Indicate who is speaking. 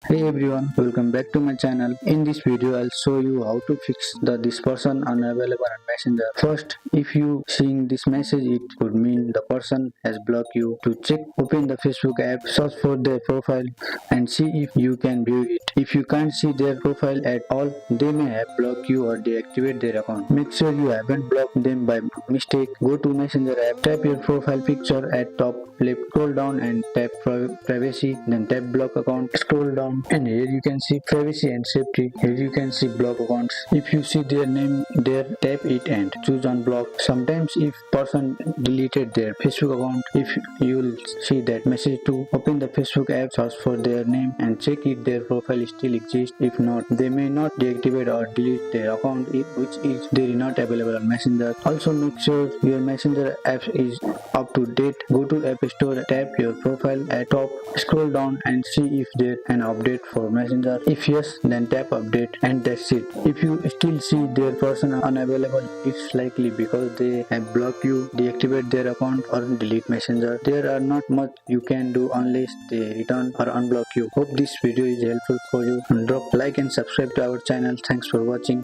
Speaker 1: Hey everyone, welcome back to my channel. In this video, I'll show you how to fix this person unavailable on Messenger. First, if you seeing this message, it could mean the person has blocked you. To check, open the Facebook app, search for their profile and see if you can view it. If you can't see their profile at all, they may have blocked you or deactivate their account. Make sure you haven't blocked them by mistake. Go to Messenger app, tap your profile picture at top left, scroll down and tap privacy, then tap block account, scroll down and here you can see privacy and safety. Here you can see block accounts. If you see their name there, tap it and choose unblock. Sometimes if person deleted their Facebook account, if you will see that message to open the Facebook app, search for their name and check if their profile still exists. If not, they may not deactivate or delete their account, which is they are not available on Messenger. Also make sure your Messenger app is up to date. Go to App Store, tap your profile at top, scroll down and see if there an update for Messenger. If yes, then tap update and that's it. If you still see their person unavailable, it's likely because they have blocked you, deactivate their account or delete Messenger. There are not much you can do unless they return or unblock you. Hope this video is helpful for you. Drop like and subscribe to our channel. Thanks for watching.